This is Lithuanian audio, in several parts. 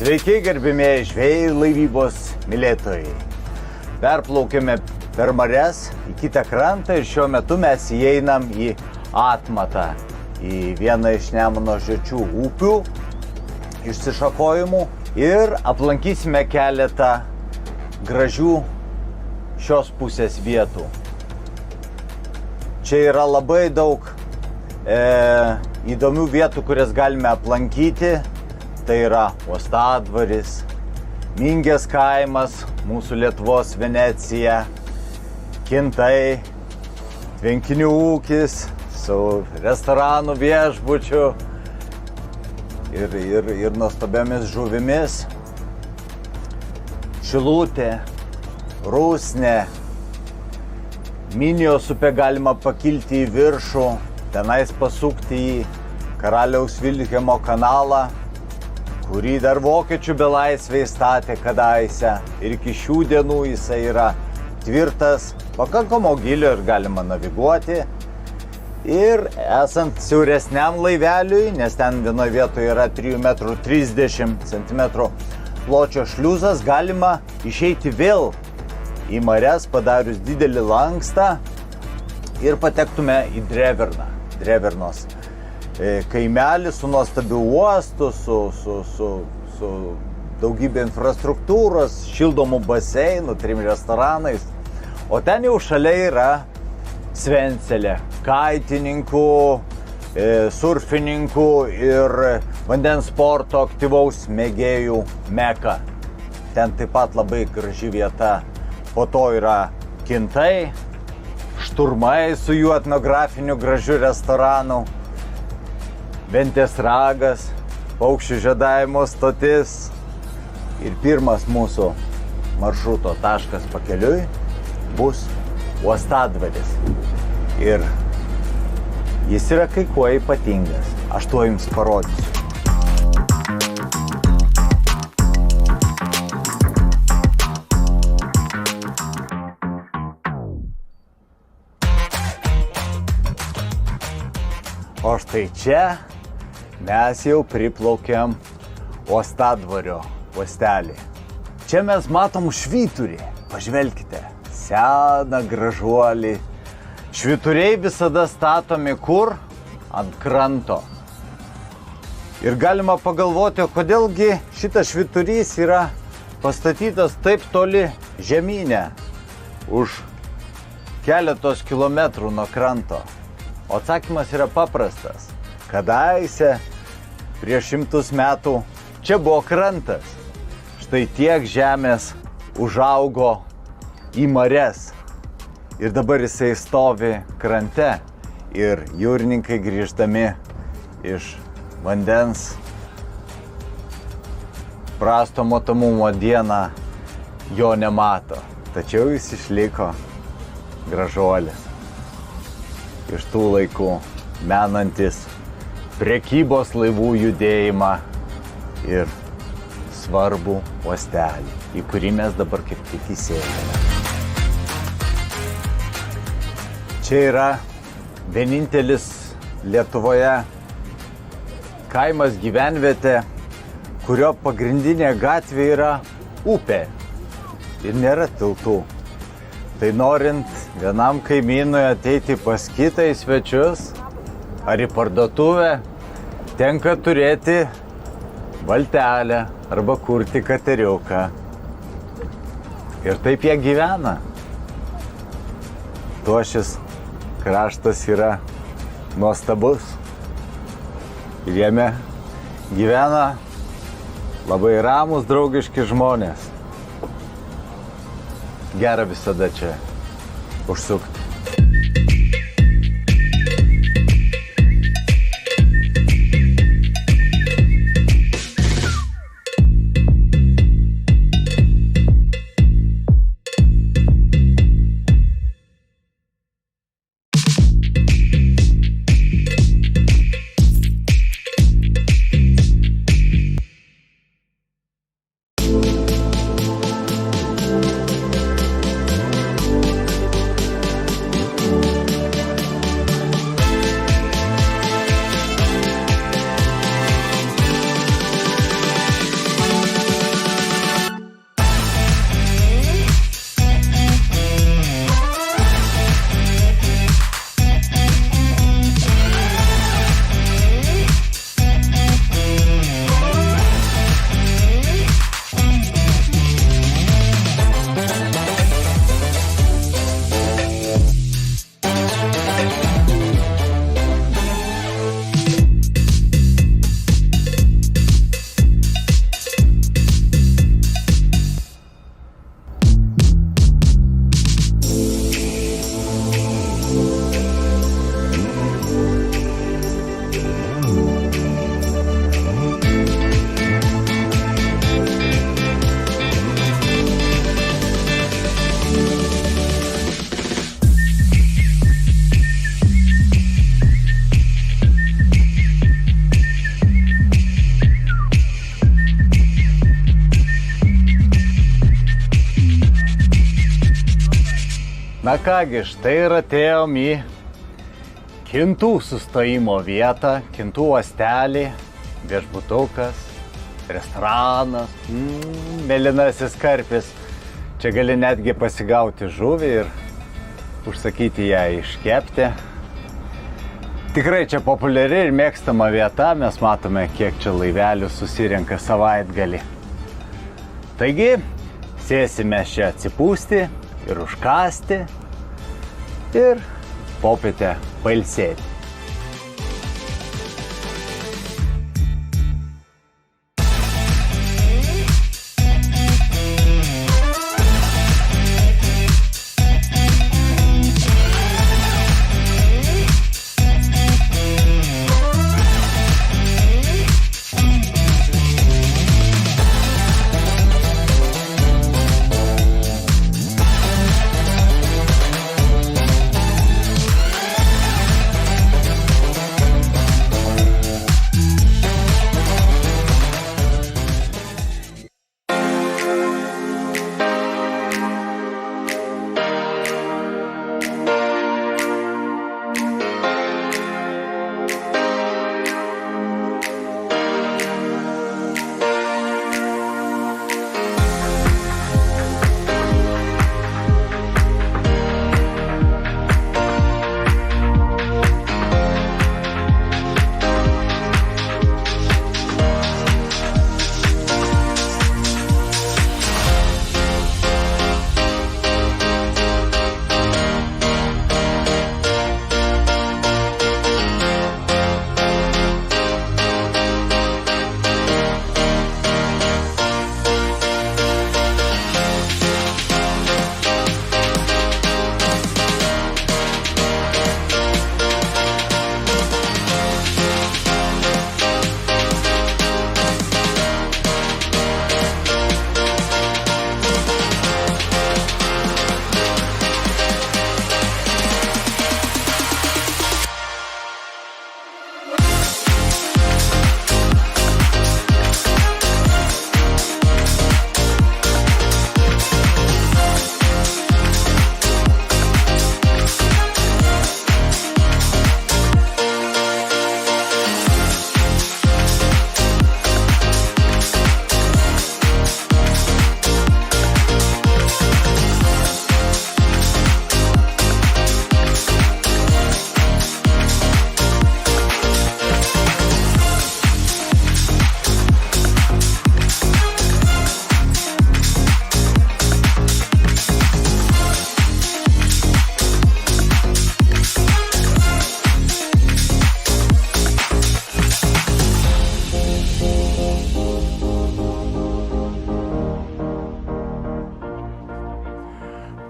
Sveiki, gerbimieji žvejai, laivybos mylėtojai. Perplaukėme per marias į kitą krantą ir šiuo metu mes įeinam į Atmatą, į vieną iš Nemuno žiočių upių išsišakojimų ir aplankysime keletą gražių šios pusės vietų. Čia yra labai daug įdomių vietų, kurias galime aplankyti. Tai yra Uostadvaris, Mingės kaimas, mūsų Lietuvos Venecija, Kintai, tvenkinių ūkis su restoranų, viešbučiu ir nuostabiomis žuvimis. Šilutė, Rusnė, Minijos upė galima pakilti į viršų, tenais pasukti į Karaliaus Vilhelmo kanalą, kurį dar vokiečių belaisviai statė kadaise ir iki šių dienų jisai yra tvirtas, pakankamo gilio ir galima naviguoti. Ir esant siauresniam laiveliui, nes ten vienoje vietoje yra 3,30 m pločio šliuzas, galima išeiti vėl į marias padarius didelį lankstą ir patektume į Drevernos kaimelį su nuostabiu uostu, su daugybė infrastruktūros, šildomų baseinų, 3 restoranais. O ten jau šalia yra Svencelė, kaitininkų, surfininkų ir vandens sporto aktyvaus mėgėjų meka. Ten taip pat labai graži vieta. Po to yra Kintai, Šturmai su jų etnografiniu gražiu restoranu, Ventės ragas, paukščių žiedavimo stotis ir pirmas mūsų maršruto taškas pakeliui bus Uostadvaris. Ir jis yra kai kuo ypatingas. Aš tuo jums parodysiu. O štai čia mes jau priplaukėm Uostadvario uostelį. Čia mes matom švyturį. Pažvelkite, seną gražuolį. Švyturiai visada statomi kur? Ant kranto. Ir galima pagalvoti, kodėlgi šitas švyturys yra pastatytas taip toli žemynę, už keletos kilometrų nuo kranto. O atsakymas yra paprastas. Kadaise, prieš 100 metų, čia buvo krantas. Štai tiek žemės užaugo į marias. Ir dabar jisai stovi krante. Ir jūrininkai grįždami iš vandens prasto matomumo dieną jo nemato. Tačiau jis išliko gražuolis. Iš tų laikų menantis prekybos laivų judėjimą ir svarbų uostelį, į kurį mes dabar kaip tik įsėdame. Čia yra vienintelis Lietuvoje kaimas gyvenvietė, kurio pagrindinė gatvė yra upė ir nėra tiltų. Tai norint vienam kaimynui ateiti pas kitą į svečius ar į parduotuvę, tenka turėti valtelę arba kurti kateriuką. Ir taip jie gyvena. Tuo šis kraštas yra nuostabus. Ir jame gyvena labai ramūs, draugiški žmonės. Gera visada čia užsukti. Na kągi, štai ir atėjom į Kintų sustojimo vietą, Kintų uostelį, viešbutukas, restoranas, mėlynasis karpis. Čia gali netgi pasigauti žuvį ir užsakyti ją iškepti. Tikrai čia populiari ir mėgstama vieta, mes matome, kiek čia laivelių susirenka savaitgalį. Taigi, sėsime čia atsipūsti ir užkasti ir popietę pailsėti.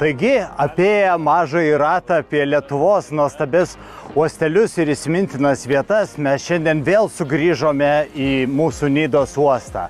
Taigi, apėję mažąjį ratą apie Lietuvos nuostabius uostelius ir įsimintinas vietas, mes šiandien vėl sugrįžome į mūsų Nidos uostą.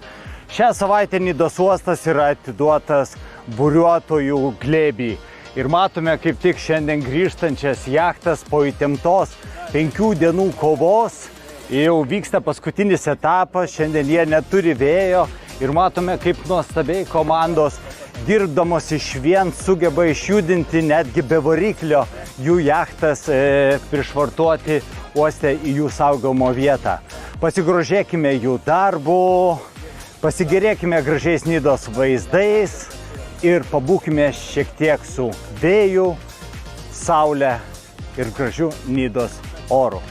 Šią savaitę Nidos uostas yra atiduotas buriuotojų glėbiui. Ir matome kaip tik šiandien grįžtančias jachtas po įtemptos 5 dienų kovos. Jau vyksta paskutinis etapas, šiandien jie neturi vėjo ir matome kaip nuostabiai komandos dirbdamos išvien sugeba išjudinti netgi be variklio jų jachtas prišvartuoti uoste į jų saugomo vietą. Pasigrožėkime jų darbu, pasigėrėkime gražiais Nidos vaizdais ir pabūkime šiek tiek su vėju, saule ir gražiu Nidos oru.